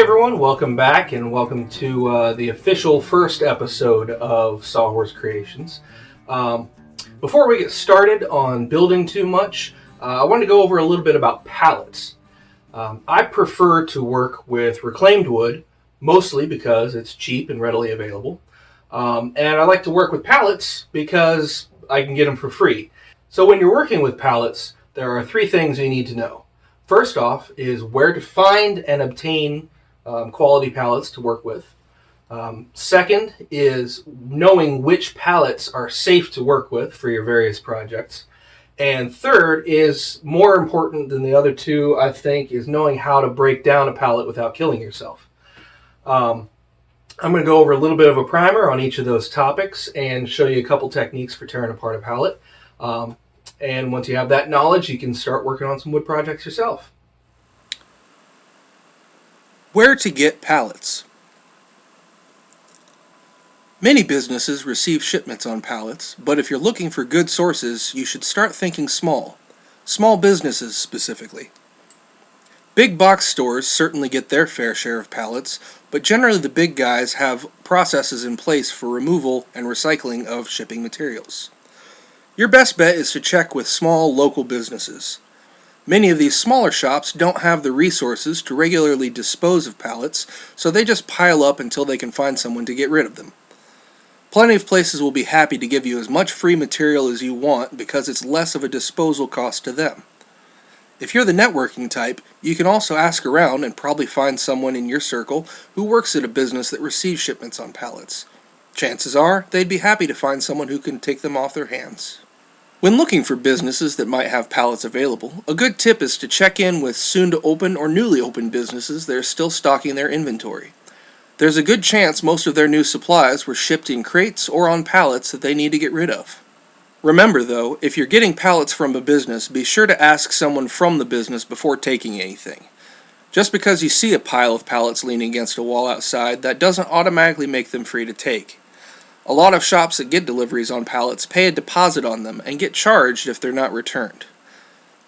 everyone, welcome back and welcome to the official first episode of Sawhorse Creations. Before we get started on building too much, I wanted to go over a little bit about pallets. I prefer to work with reclaimed wood, mostly because it's cheap and readily available. And I like to work with pallets because I can get them for free. So when you're working with pallets, there are three things you need to know. First off is where to find and obtain quality pallets to work with. Second is knowing which pallets are safe to work with for your various projects. And third is more important than the other two, I think, is knowing how to break down a pallet without killing yourself. I'm going to go over a little bit of a primer on each of those topics and show you a couple techniques for tearing apart a pallet. And once you have that knowledge, you can start working on some wood projects yourself. Where to get pallets. Many businesses receive shipments on pallets, but if you're looking for good sources, you should start thinking small. Small businesses specifically. Big box stores certainly get their fair share of pallets, but generally the big guys have processes in place for removal and recycling of shipping materials. Your best bet is to check with small local businesses. Many of these smaller shops don't have the resources to regularly dispose of pallets, so they just pile up until they can find someone to get rid of them. Plenty of places will be happy to give you as much free material as you want because it's less of a disposal cost to them. If you're the networking type, you can also ask around and probably find someone in your circle who works at a business that receives shipments on pallets. Chances are, they'd be happy to find someone who can take them off their hands. When looking for businesses that might have pallets available, a good tip is to check in with soon-to-open or newly opened businesses that are still stocking their inventory. There's a good chance most of their new supplies were shipped in crates or on pallets that they need to get rid of. Remember though, if you're getting pallets from a business, be sure to ask someone from the business before taking anything. Just because you see a pile of pallets leaning against a wall outside, that doesn't automatically make them free to take. A lot of shops that get deliveries on pallets pay a deposit on them and get charged if they're not returned.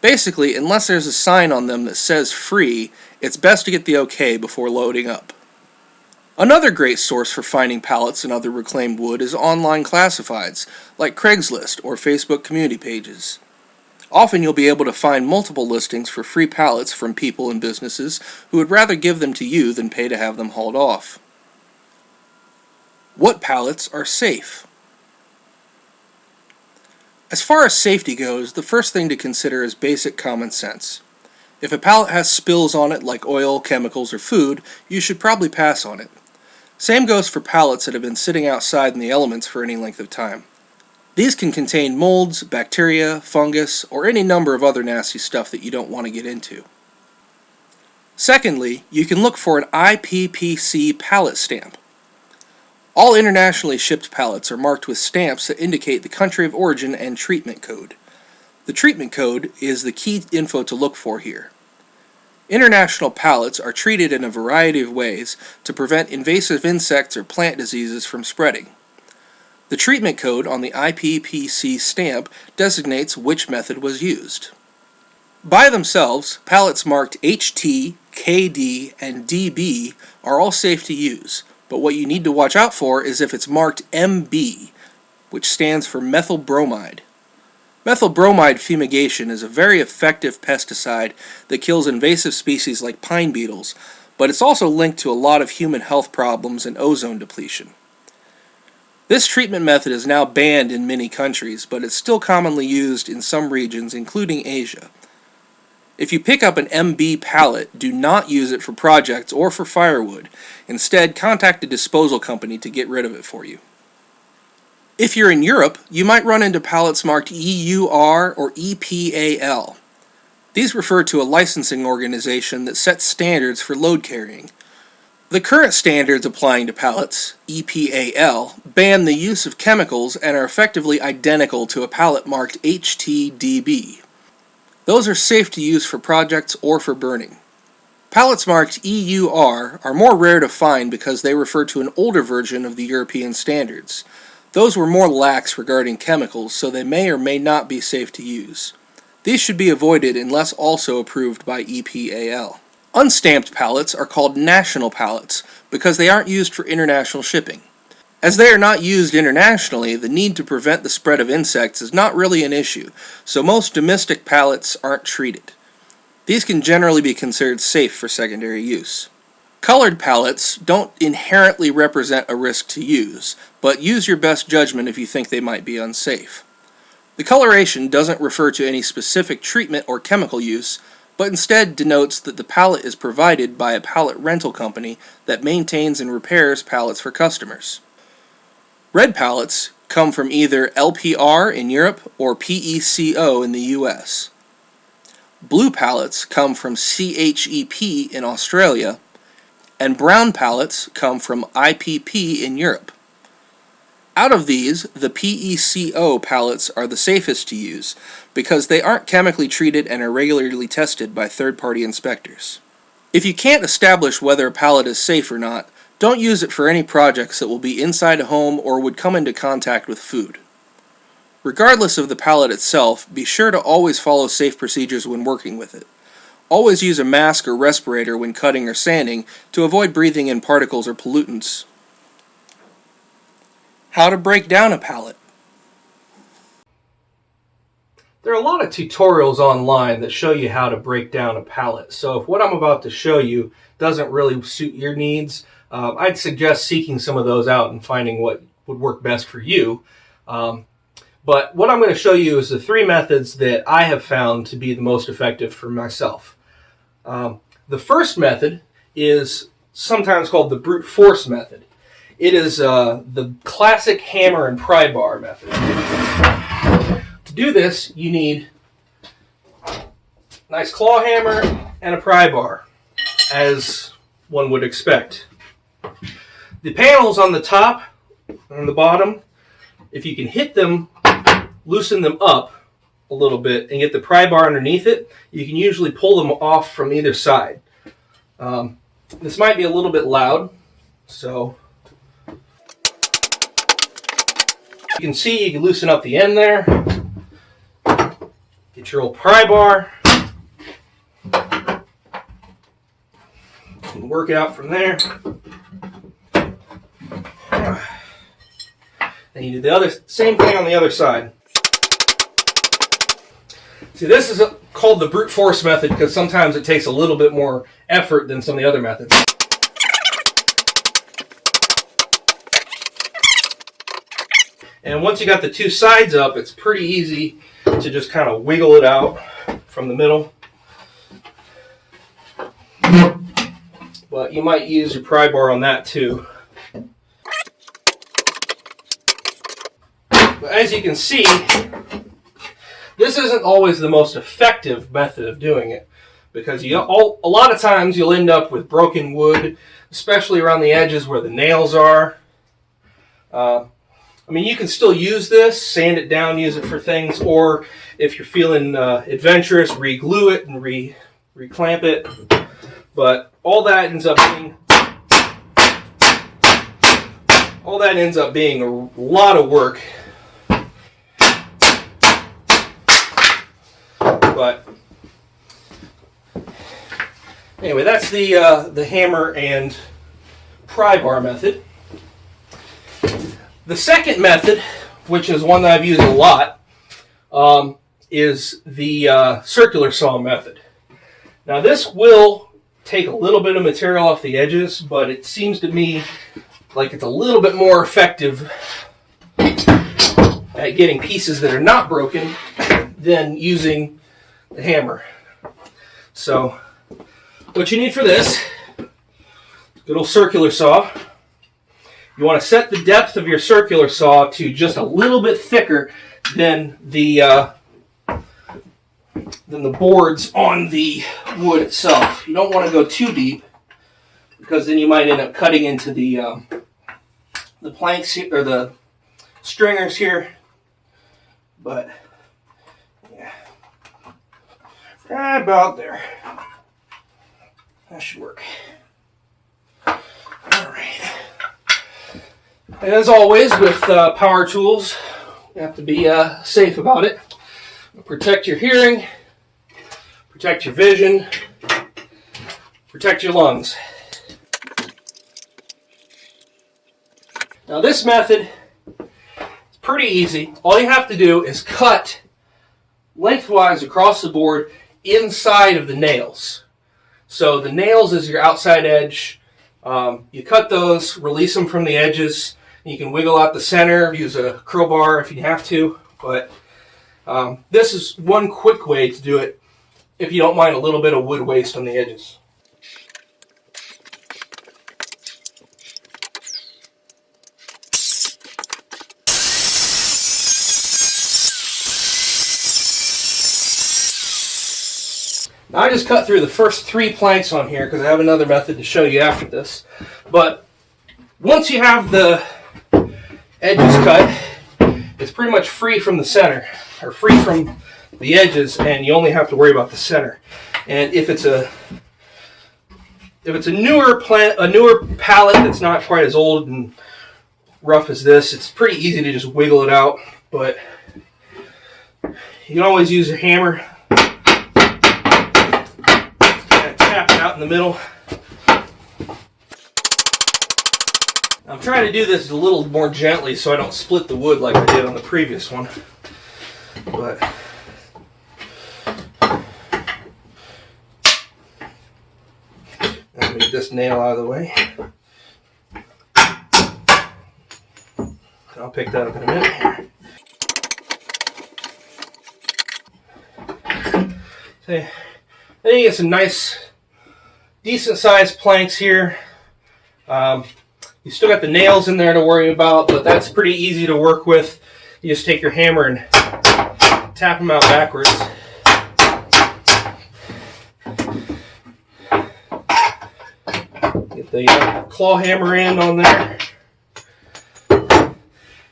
Basically, unless there's a sign on them that says free, it's best to get the okay before loading up. Another great source for finding pallets and other reclaimed wood is online classifieds, like Craigslist or Facebook community pages. Often you'll be able to find multiple listings for free pallets from people and businesses who would rather give them to you than pay to have them hauled off. What pallets are safe? As far as safety goes, the first thing to consider is basic common sense. If a pallet has spills on it like oil, chemicals, or food, you should probably pass on it. Same goes for pallets that have been sitting outside in the elements for any length of time. These can contain molds, bacteria, fungus, or any number of other nasty stuff that you don't want to get into. Secondly, you can look for an IPPC pallet stamp. All internationally shipped pallets are marked with stamps that indicate the country of origin and treatment code. The treatment code is the key info to look for here. International pallets are treated in a variety of ways to prevent invasive insects or plant diseases from spreading. The treatment code on the IPPC stamp designates which method was used. By themselves, pallets marked HT, KD, and DB are all safe to use. But what you need to watch out for is if it's marked MB, which stands for methyl bromide. Methyl bromide fumigation is a very effective pesticide that kills invasive species like pine beetles, but it's also linked to a lot of human health problems and ozone depletion. This treatment method is now banned in many countries, but it's still commonly used in some regions, including Asia. If you pick up an MB pallet, do not use it for projects or for firewood. Instead, contact a disposal company to get rid of it for you. If you're in Europe, you might run into pallets marked EUR or EPAL. These refer to a licensing organization that sets standards for load carrying. The current standards applying to pallets, EPAL, ban the use of chemicals and are effectively identical to a pallet marked HTDB. Those are safe to use for projects or for burning. Pallets marked EUR are more rare to find because they refer to an older version of the European standards. Those were more lax regarding chemicals, so they may or may not be safe to use. These should be avoided unless also approved by EPAL. Unstamped pallets are called national pallets because they aren't used for international shipping. As they are not used internationally, the need to prevent the spread of insects is not really an issue, so most domestic pallets aren't treated. These can generally be considered safe for secondary use. Colored pallets don't inherently represent a risk to use, but use your best judgment if you think they might be unsafe. The coloration doesn't refer to any specific treatment or chemical use, but instead denotes that the pallet is provided by a pallet rental company that maintains and repairs pallets for customers. Red pallets come from either LPR in Europe or PECO in the US. Blue pallets come from CHEP in Australia, and brown pallets come from IPP in Europe. Out of these, the PECO pallets are the safest to use because they aren't chemically treated and are regularly tested by third-party inspectors. If you can't establish whether a pallet is safe or not, don't use it for any projects that will be inside a home or would come into contact with food. Regardless of the pallet itself, be sure to always follow safe procedures when working with it. Always use a mask or respirator when cutting or sanding to avoid breathing in particles or pollutants. How to break down a pallet. There are a lot of tutorials online that show you how to break down a pallet. So if what I'm about to show you doesn't really suit your needs, I'd suggest seeking some of those out and finding what would work best for you. But what I'm going to show you is the 3 methods that I have found to be the most effective for myself. The first method is sometimes called the brute force method. It is the classic hammer and pry bar method. To do this, you need a nice claw hammer and a pry bar, as one would expect. The panels on the top and the bottom, if you can hit them, loosen them up a little bit and get the pry bar underneath it, you can usually pull them off from either side. This might be a little bit loud, so you can see you can loosen up the end there, get your old pry bar, and work it out from there. And you do the same thing on the other side. See, this is called the brute force method because sometimes it takes a little bit more effort than some of the other methods. And once you got the 2 sides up, it's pretty easy to just kind of wiggle it out from the middle. But you might use your pry bar on that too. But as you can see, this isn't always the most effective method of doing it because a lot of times you'll end up with broken wood, especially around the edges where the nails are. I mean, you can still use this, sand it down, use it for things, or if you're feeling adventurous, re-glue it and re-clamp it. But all that ends up being a lot of work. But anyway, that's the hammer and pry bar method. The second method, which is one that I've used a lot, is the circular saw method. Now this will take a little bit of material off the edges, but it seems to me like it's a little bit more effective at getting pieces that are not broken than using the hammer. So what you need for this, good old circular saw. You want to set the depth of your circular saw to just a little bit thicker than the boards on the wood itself. You don't want to go too deep because then you might end up cutting into the planks here, or the stringers here. But yeah, right about there. That should work. All right. As always with power tools, you have to be safe about it. Protect your hearing, protect your vision, Protect your lungs. Now this method is pretty easy. All you have to do is cut lengthwise across the board inside of the nails. So the nails is your outside edge. You cut those, release them from the edges. You can wiggle out the center, use a crowbar if you have to. But this is one quick way to do it if you don't mind a little bit of wood waste on the edges. Now I just cut through the first 3 planks on here because I have another method to show you after this. But once you have the edges cut, it's pretty much free from the center, or free from the edges, and you only have to worry about the center. And if it's a newer pallet that's not quite as old and rough as this, it's pretty easy to just wiggle it out. But you can always use a hammer. Tap it out in the middle. I'm trying to do this a little more gently so I don't split the wood like I did on the previous one. But let me get this nail out of the way. I'll pick that up in a minute here. So, I think you get some nice, decent sized planks here. You still got the nails in there to worry about, but that's pretty easy to work with. You just take your hammer and tap them out backwards. Get the claw hammer in on there.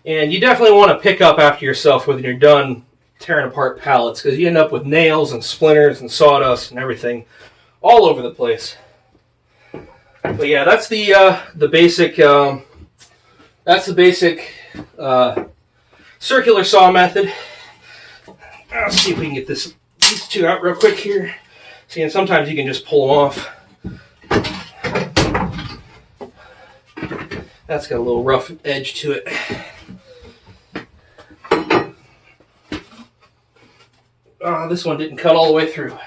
And you definitely want to pick up after yourself when you're done tearing apart pallets, because you end up with nails and splinters and sawdust and everything all over the place. But yeah, that's the basic circular saw method. Let's see if we can get these 2 out real quick here. See, and sometimes you can just pull them off. That's got a little rough edge to it. This one didn't cut all the way through.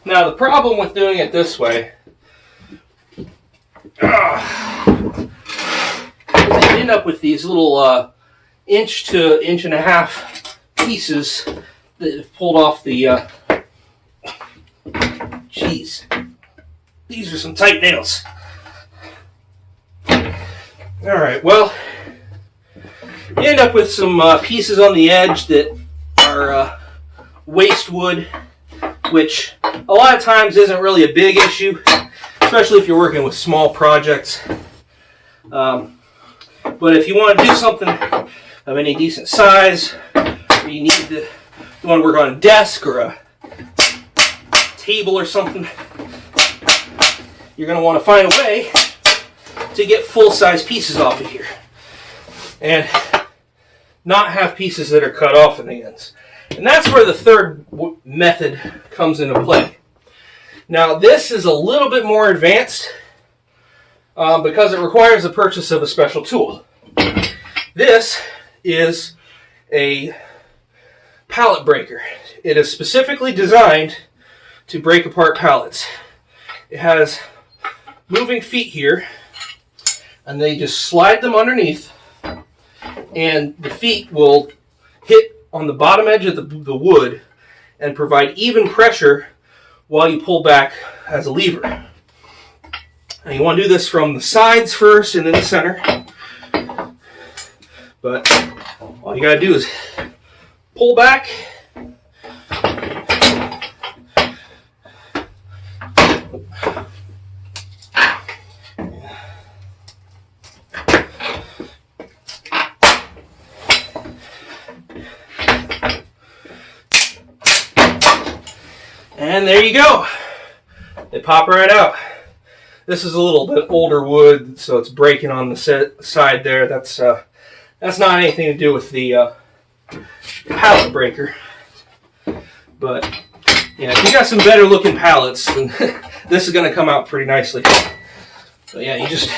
Now the problem with doing it this way, you end up with these little inch to inch and a half pieces that have pulled off the, geez, these are some tight nails. Alright, well, you end up with some pieces on the edge that are waste wood, which a lot of times isn't really a big issue, especially if you're working with small projects. But if you want to do something of any decent size, or you want to work on a desk or a table or something, you're going to want to find a way to get full-size pieces off of here and not have pieces that are cut off in the ends. And that's where the third method comes into play. Now this is a little bit more advanced because it requires the purchase of a special tool. This is a pallet breaker. It is specifically designed to break apart pallets. It has moving feet here, and they just slide them underneath, and the feet will hit on the bottom edge of the wood and provide even pressure while you pull back as a lever. And you want to do this from the sides first and then the center. But all you got to do is pull back. And there you go. They pop right out. This is a little bit older wood, so it's breaking on the side there. That's not anything to do with the pallet breaker. But yeah, if you got some better looking pallets, then this is going to come out pretty nicely. So yeah, you just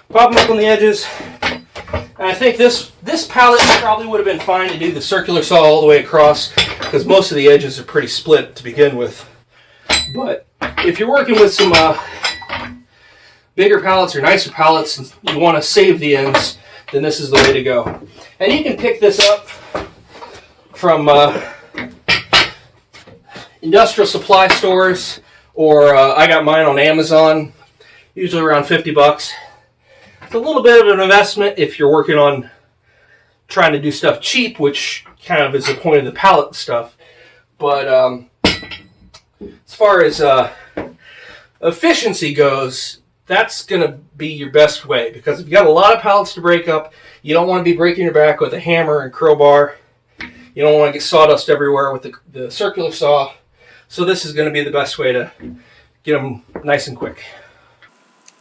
pop them up on the edges. And I think this pallet probably would have been fine to do the circular saw all the way across, because most of the edges are pretty split to begin with. But if you're working with some bigger pallets or nicer pallets and you want to save the ends, then this is the way to go. And you can pick this up from industrial supply stores, or I got mine on Amazon, usually around 50 bucks. It's a little bit of an investment if you're working on trying to do stuff cheap, which kind of is the point of the pallet stuff. But as far as efficiency goes, that's going to be your best way, because if you got a lot of pallets to break up, you don't want to be breaking your back with a hammer and crowbar. You don't want to get sawdust everywhere with the circular saw. So this is going to be the best way to get them nice and quick.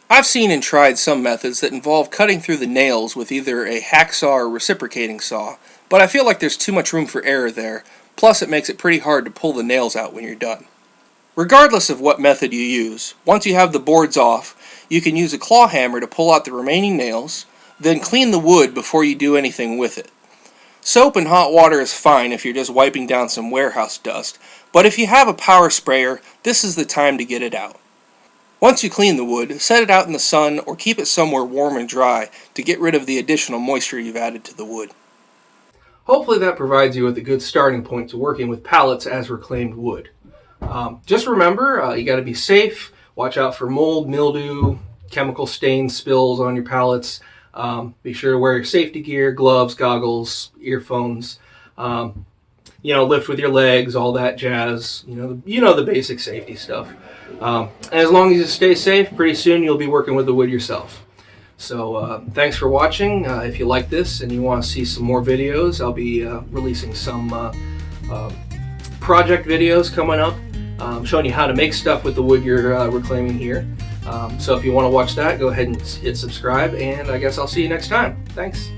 I've seen and tried some methods that involve cutting through the nails with either a hacksaw or reciprocating saw, but I feel like there's too much room for error there, plus it makes it pretty hard to pull the nails out when you're done. Regardless of what method you use, once you have the boards off, you can use a claw hammer to pull out the remaining nails, then clean the wood before you do anything with it. Soap and hot water is fine if you're just wiping down some warehouse dust, but if you have a power sprayer, this is the time to get it out. Once you clean the wood, set it out in the sun or keep it somewhere warm and dry to get rid of the additional moisture you've added to the wood. Hopefully that provides you with a good starting point to working with pallets as reclaimed wood. Just remember, you got to be safe. Watch out for mold, mildew, chemical stains, spills on your pallets. Be sure to wear your safety gear, gloves, goggles, earphones. Lift with your legs, all that jazz. You know the basic safety stuff. And as long as you stay safe, pretty soon you'll be working with the wood yourself. So thanks for watching. If you like this and you want to see some more videos, I'll be releasing some project videos coming up, showing you how to make stuff with the wood you're reclaiming here. So if you want to watch that, go ahead and hit subscribe, and I guess I'll see you next time. Thanks.